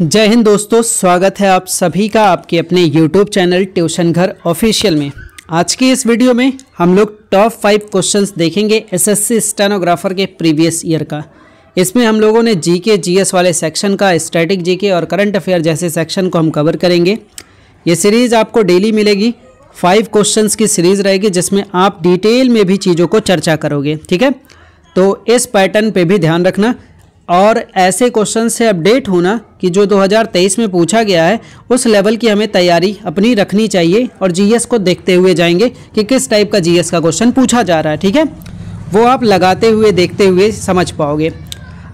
जय हिंद दोस्तों, स्वागत है आप सभी का आपके अपने YouTube चैनल ट्यूशन घर ऑफिशियल में। आज की इस वीडियो में हम लोग टॉप 5 क्वेश्चंस देखेंगे एसएससी स्टेनोग्राफर के प्रीवियस ईयर का। इसमें हम लोगों ने जीके जीएस वाले सेक्शन का, स्टैटिक जीके और करंट अफेयर जैसे सेक्शन को हम कवर करेंगे। ये सीरीज़ आपको डेली मिलेगी, 5 क्वेश्चंस की सीरीज़ रहेगी जिसमें आप डिटेल में भी चीज़ों को चर्चा करोगे। ठीक है, तो इस पैटर्न पे भी ध्यान रखना और ऐसे क्वेश्चन से अपडेट होना कि जो 2023 में पूछा गया है उस लेवल की हमें तैयारी अपनी रखनी चाहिए और जीएस को देखते हुए जाएंगे कि किस टाइप का जीएस का क्वेश्चन पूछा जा रहा है। ठीक है, वो आप लगाते हुए देखते हुए समझ पाओगे।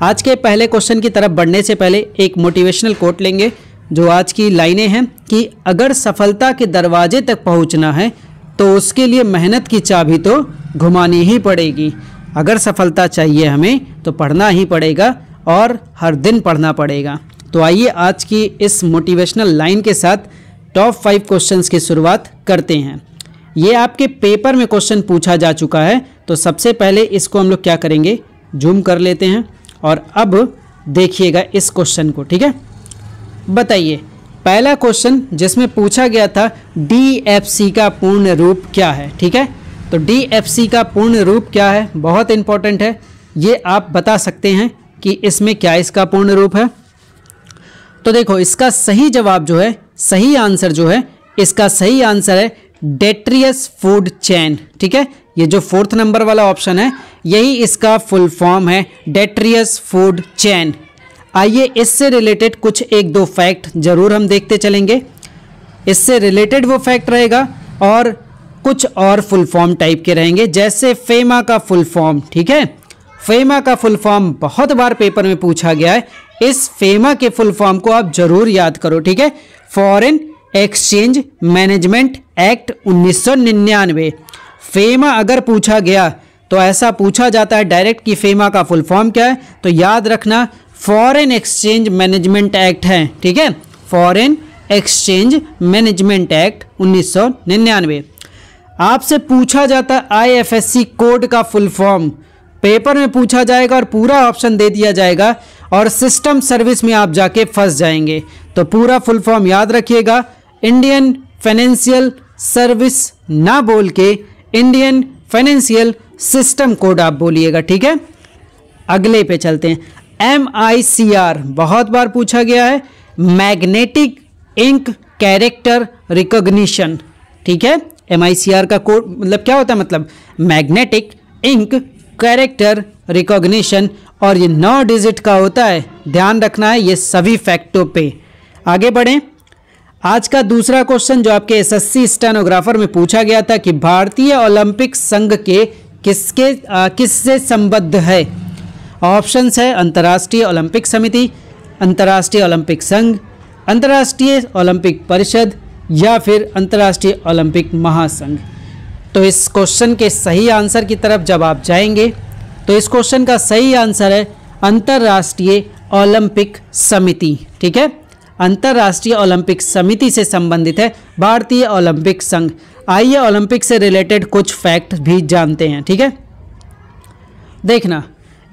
आज के पहले क्वेश्चन की तरफ बढ़ने से पहले एक मोटिवेशनल कोट लेंगे जो आज की लाइनें हैं कि अगर सफलता के दरवाजे तक पहुंचना है तो उसके लिए मेहनत की चाबी तो घुमानी ही पड़ेगी। अगर सफलता चाहिए हमें तो पढ़ना ही पड़ेगा और हर दिन पढ़ना पड़ेगा। तो आइए आज की इस मोटिवेशनल लाइन के साथ टॉप 5 क्वेश्चंस की शुरुआत करते हैं। ये आपके पेपर में क्वेश्चन पूछा जा चुका है, तो सबसे पहले इसको हम लोग क्या करेंगे, जूम कर लेते हैं और अब देखिएगा इस क्वेश्चन को। ठीक है, बताइए पहला क्वेश्चन जिसमें पूछा गया था DFC का पूर्ण रूप क्या है। ठीक है, तो DFC का पूर्ण रूप क्या है, बहुत इंपॉर्टेंट है। ये आप बता सकते हैं कि इसमें क्या इसका पूर्ण रूप है। तो देखो इसका सही जवाब जो है, सही आंसर जो है, इसका सही आंसर है डेट्रियस फूड चेन। ठीक है, ये जो 4th नंबर वाला ऑप्शन है यही इसका फुल फॉर्म है, डेट्रियस फूड चेन। आइए इससे रिलेटेड कुछ 1-2 फैक्ट जरूर हम देखते चलेंगे। इससे रिलेटेड वो फैक्ट रहेगा और कुछ और फुल फॉर्म टाइप के रहेंगे, जैसे फेमा का फुल फॉर्म। ठीक है, फेमा का फुल फॉर्म बहुत बार पेपर में पूछा गया है। इस फेमा के फुल फॉर्म को आप जरूर याद करो। ठीक है, foreign exchange management act 1999। FEMA अगर पूछा गया तो ऐसा पूछा जाता है डायरेक्ट कि फेमा का फुल फॉर्म क्या है, तो याद रखना फॉरेन एक्सचेंज मैनेजमेंट एक्ट है। ठीक है, फॉरेन एक्सचेंज मैनेजमेंट एक्ट 1999। आपसे पूछा जाता है IFSC कोड का फुल फॉर्म, पेपर में पूछा जाएगा और पूरा ऑप्शन दे दिया जाएगा और सिस्टम सर्विस में आप जाके फंस जाएंगे। तो पूरा फुल फॉर्म याद रखिएगा, इंडियन फाइनेंशियल सर्विस ना बोल के इंडियन फाइनेंशियल सिस्टम कोड आप बोलिएगा। ठीक है, अगले पे चलते हैं। MICR बहुत बार पूछा गया है, मैग्नेटिक इंक कैरेक्टर रिकॉग्निशन। ठीक है, MICR का कोड मतलब क्या होता है, मतलब मैग्नेटिक इंक कैरेक्टर रिकॉग्निशन, और ये 9 डिजिट का होता है। ध्यान रखना है ये सभी फैक्टों पे। आगे बढ़ें। आज का दूसरा क्वेश्चन जो आपके SSC स्टेनोग्राफर में पूछा गया था कि भारतीय ओलंपिक संघ के किससे संबद्ध है। ऑप्शंस है अंतर्राष्ट्रीय ओलंपिक समिति, अंतर्राष्ट्रीय ओलंपिक संघ, अंतर्राष्ट्रीय ओलंपिक परिषद या फिर अंतर्राष्ट्रीय ओलंपिक महासंघ। तो इस क्वेश्चन के सही आंसर की तरफ जब आप जाएंगे तो इस क्वेश्चन का सही आंसर है अंतर्राष्ट्रीय ओलंपिक समिति। ठीक है, अंतर्राष्ट्रीय ओलंपिक समिति से संबंधित है भारतीय ओलंपिक संघ। आइए ओलंपिक से रिलेटेड कुछ फैक्ट भी जानते हैं। ठीक है, देखना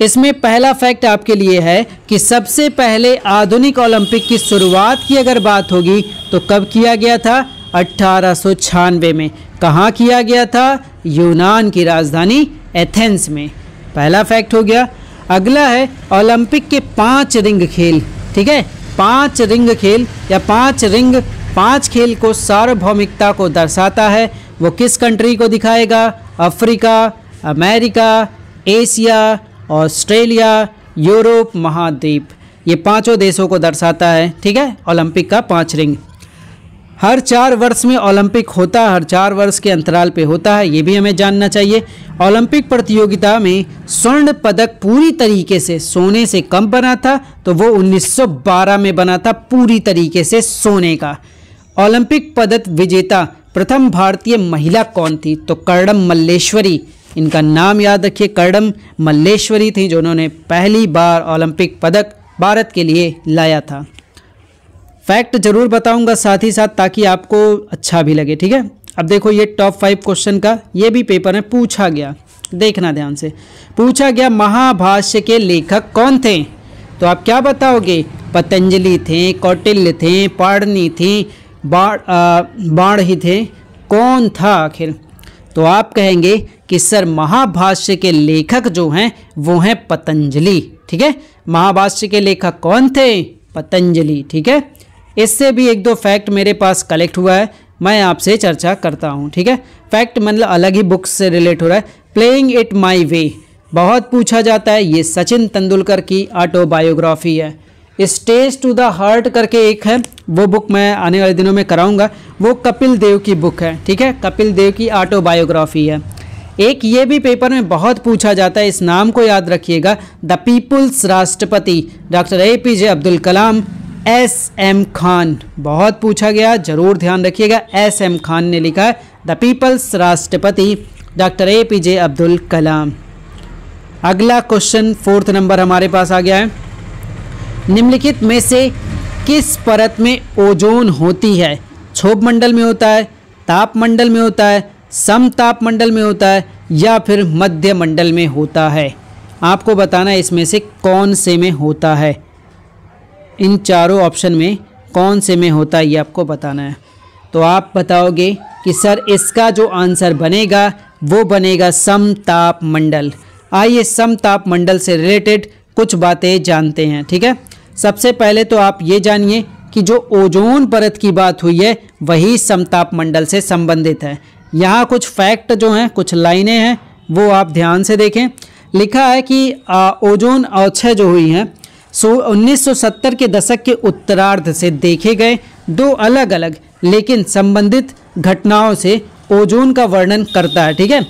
इसमें पहला फैक्ट आपके लिए है कि सबसे पहले आधुनिक ओलंपिक की शुरुआत की अगर बात होगी तो कब किया गया था, 1896 में। कहाँ किया गया था, यूनान की राजधानी एथेंस में। पहला फैक्ट हो गया। अगला है ओलंपिक के 5 रिंग खेल। ठीक है, 5 रिंग खेल या 5 रिंग, 5 खेल को सार्वभौमिकता को दर्शाता है। वो किस कंट्री को दिखाएगा, Africa, America, Asia, Australia, Europe महाद्वीप, ये 5 देशों को दर्शाता है। ठीक है, ओलंपिक का 5 रिंग। हर 4 वर्ष में ओलंपिक होता है, हर 4 वर्ष के अंतराल पे होता है, ये भी हमें जानना चाहिए। ओलंपिक प्रतियोगिता में स्वर्ण पदक पूरी तरीके से सोने से कम बना था, तो वो 1912 में बना था पूरी तरीके से सोने का। ओलंपिक पदक विजेता प्रथम भारतीय महिला कौन थी, तो कर्दम मल्लेश्वरी। इनका नाम याद रखिए, कर्दम मल्लेश्वरी थी जिन्होंने पहली बार ओलंपिक पदक भारत के लिए लाया था। फैक्ट जरूर बताऊंगा साथ ही साथ ताकि आपको अच्छा भी लगे। ठीक है, अब देखो ये टॉप 5 क्वेश्चन का, ये भी पेपर में पूछा गया, देखना ध्यान से। पूछा गया महाभाष्य के लेखक कौन थे, तो आप क्या बताओगे, पतंजलि थे, कौटिल्य थे, पाणिनि थी, बाणहि थे, कौन था आखिर? तो आप कहेंगे कि सर महाभाष्य के लेखक जो हैं वो हैं पतंजलि। ठीक है, महाभाष्य के लेखक कौन थे? पतंजलि। ठीक है, इससे भी एक दो फैक्ट मेरे पास कलेक्ट हुआ है, मैं आपसे चर्चा करता हूँ। ठीक है, फैक्ट मतलब अलग ही बुक्स से रिलेट हो रहा है। प्लेइंग इट माई वे बहुत पूछा जाता है, ये सचिन तेंदुलकर की ऑटोबायोग्राफी है। स्टेज टू द हार्ट करके एक है, वो बुक मैं आने वाले दिनों में कराऊंगा, वो कपिल देव की बुक है। ठीक है, कपिल देव की ऑटोबायोग्राफी है। एक ये भी पेपर में बहुत पूछा जाता है, इस नाम को याद रखिएगा, द पीपुल्स राष्ट्रपति doctor APJ Abdul Kalam, SM Khan. बहुत पूछा गया, जरूर ध्यान रखिएगा, SM खान ने लिखा है द पीपल्स राष्ट्रपति डॉक्टर APJ अब्दुल कलाम। अगला क्वेश्चन 4th नंबर हमारे पास आ गया है। निम्नलिखित में से किस परत में ओजोन होती है? क्षोभ मंडल में होता है, ताप मंडल में होता है, समताप मंडल में होता है, या फिर मध्य मंडल में होता है? आपको बताना है इसमें से कौन से में होता है। इन चारों ऑप्शन में कौन से में होता है ये आपको बताना है। तो आप बताओगे कि सर इसका जो आंसर बनेगा वो बनेगा समताप मंडल। आइए समताप मंडल से रिलेटेड कुछ बातें जानते हैं। ठीक है, सबसे पहले तो आप ये जानिए कि जो ओजोन परत की बात हुई है वही समताप मंडल से संबंधित है। यहाँ कुछ फैक्ट जो हैं, कुछ लाइनें हैं, वो आप ध्यान से देखें। लिखा है कि ओजोन अवक्षय जो हुई हैं 1970 के दशक के उत्तरार्ध से देखे गए दो अलग अलग लेकिन संबंधित घटनाओं से ओजोन का वर्णन करता है। ठीक है,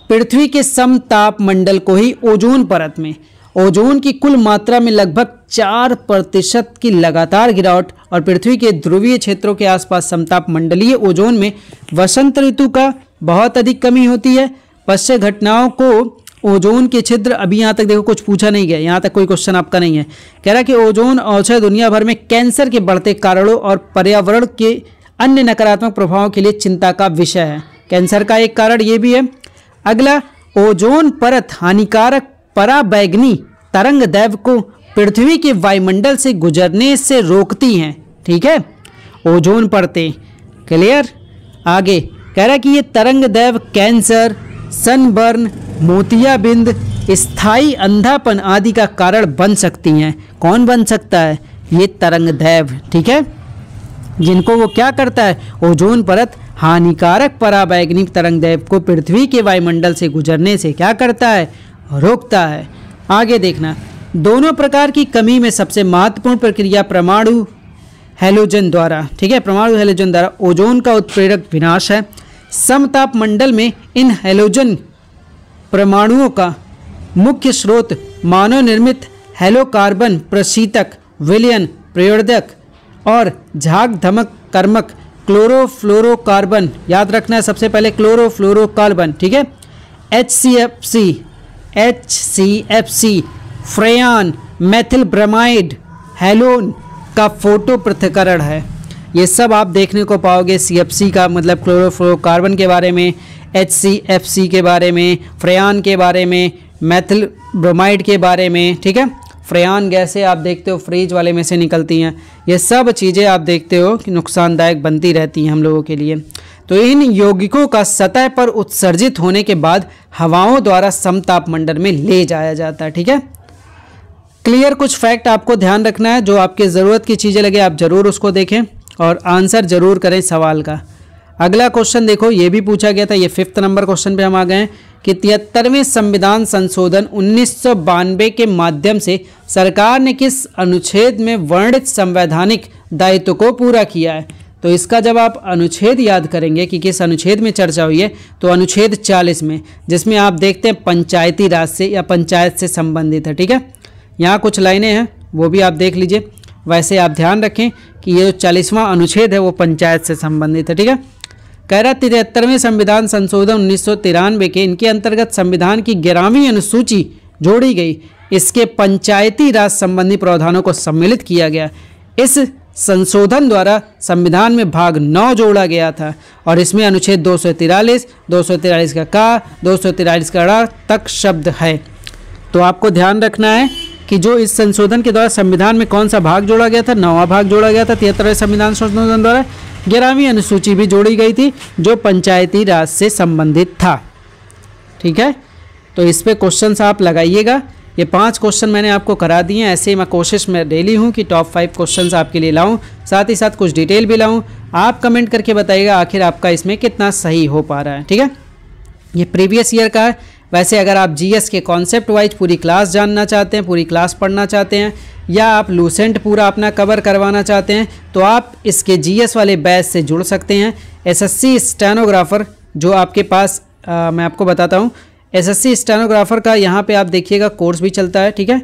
पृथ्वी के समताप मंडल को ही ओजोन परत में ओजोन की कुल मात्रा में लगभग 4% की लगातार गिरावट और पृथ्वी के ध्रुवीय क्षेत्रों के आसपास समताप मंडलीय ओजोन में वसंत ऋतु का बहुत अधिक कमी होती है। पश्चिम घटनाओं को ओजोन के छिद्र, अभी यहाँ तक देखो कुछ पूछा नहीं गया, यहाँ तक कोई क्वेश्चन आपका नहीं है। कह रहा है कि ओजोन अवक्षय दुनिया भर में कैंसर के बढ़ते कारणों और पर्यावरण के अन्य नकारात्मक प्रभावों के लिए चिंता का विषय है। कैंसर का एक कारण ये भी है। अगला, ओजोन परत हानिकारक पराबैंगनी तरंग दैव को पृथ्वी के वायुमंडल से गुजरने से रोकती हैं। ठीक है, ओजोन परतें। क्लियर। आगे कह रहा है कि ये तरंग दैव कैंसर, सनबर्न, मोतियाबिंद, स्थायी अंधापन आदि का कारण बन सकती हैं। कौन बन सकता है? ये तरंग दैव। ठीक है, जिनको वो क्या करता है, ओजोन परत हानिकारक पराबैंगनी तरंग दैव को पृथ्वी के वायुमंडल से गुजरने से क्या करता है, रोकता है। आगे देखना, दोनों प्रकार की कमी में सबसे महत्वपूर्ण प्रक्रिया परमाणु हैलोजन द्वारा, ठीक है, परमाणु हैलोजन द्वारा ओजोन का उत्प्रेरक विनाश है। समताप मंडल में इन हैलोजन परमाणुओं का मुख्य स्रोत मानव निर्मित हैलोकार्बन प्रशीतक, विलयन, प्रयोदक और झाग धमक कर्मक क्लोरोफ्लोरोकार्बन, याद रखना है सबसे पहले क्लोरोफ्लोरोकार्बन, ठीक है, HCFC, फ्रेयान, मेथिल ब्रोमाइड, हैलोन का फोटो पृथक्करण है। ये सब आप देखने को पाओगे CFC का मतलब क्लोरोफ्लोरोकार्बन के बारे में, HCFC के बारे में, फ्रेयान के बारे में, मेथिल ब्रोमाइड के बारे में। ठीक है, फ्रेयान गैसें आप देखते हो फ्रिज वाले में से निकलती हैं। ये सब चीज़ें आप देखते हो कि नुकसानदायक बनती रहती हैं हम लोगों के लिए। तो इन यौगिकों का सतह पर उत्सर्जित होने के बाद हवाओं द्वारा समताप मंडल में ले जाया जाता है। ठीक है, क्लियर। कुछ फैक्ट आपको ध्यान रखना है, जो आपके ज़रूरत की चीज़ें लगे आप ज़रूर उसको देखें और आंसर ज़रूर करें सवाल का। अगला क्वेश्चन देखो, ये भी पूछा गया था, ये 5th नंबर क्वेश्चन पे हम आ गए हैं कि 73वें संविधान संशोधन 1992 के माध्यम से सरकार ने किस अनुच्छेद में वर्णित संवैधानिक दायित्व को पूरा किया है। तो इसका जब आप अनुच्छेद याद करेंगे कि किस अनुच्छेद में चर्चा हुई है, तो अनुच्छेद 40 में, जिसमें आप देखते हैं पंचायती राज से या पंचायत से संबंधित है। ठीक है, यहाँ कुछ लाइनें हैं वो भी आप देख लीजिए। वैसे आप ध्यान रखें कि ये जो 40वां अनुच्छेद है वो पंचायत से संबंधित है। ठीक है, कह रहा 73वें संविधान संशोधन 1993 के इनके अंतर्गत संविधान की 11वीं अनुसूची जोड़ी गई। इसके पंचायती राज संबंधी प्रावधानों को सम्मिलित किया गया। इस संशोधन द्वारा संविधान में भाग 9 जोड़ा गया था और इसमें अनुच्छेद 243, 243 का 243 का तक शब्द है। तो आपको ध्यान रखना है कि जो इस संशोधन के द्वारा संविधान में कौन सा भाग जोड़ा गया था, 9वां भाग जोड़ा गया था 73वें संविधान संशोधन द्वारा। 11वीं अनुसूची भी जोड़ी गई थी जो पंचायती राज से संबंधित था। ठीक है, तो इस पे क्वेश्चंस आप लगाइएगा। ये 5 क्वेश्चन मैंने आपको करा दिए हैं। ऐसे ही मैं कोशिश में डेली हूँ कि टॉप 5 क्वेश्चंस आपके लिए लाऊं, साथ ही साथ कुछ डिटेल भी लाऊं। आप कमेंट करके बताइएगा आखिर आपका इसमें कितना सही हो पा रहा है। ठीक है, ये प्रीवियस ईयर का है। वैसे अगर आप जीएस के कॉन्सेप्ट वाइज पूरी क्लास जानना चाहते हैं, पूरी क्लास पढ़ना चाहते हैं, या आप लूसेंट पूरा अपना कवर करवाना चाहते हैं, तो आप इसके जीएस वाले बैच से जुड़ सकते हैं। एसएससी स्टेनोग्राफर जो आपके पास मैं आपको बताता हूँ, एसएससी स्टेनोग्राफर का यहाँ पे आप देखिएगा कोर्स भी चलता है। ठीक है,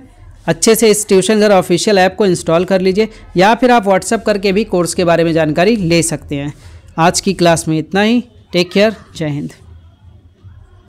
अच्छे से इस ट्यूशन घर ऑफिशियल ऐप को इंस्टॉल कर लीजिए, या फिर आप व्हाट्सअप करके भी कोर्स के बारे में जानकारी ले सकते हैं। आज की क्लास में इतना ही। टेक केयर, जय हिंद।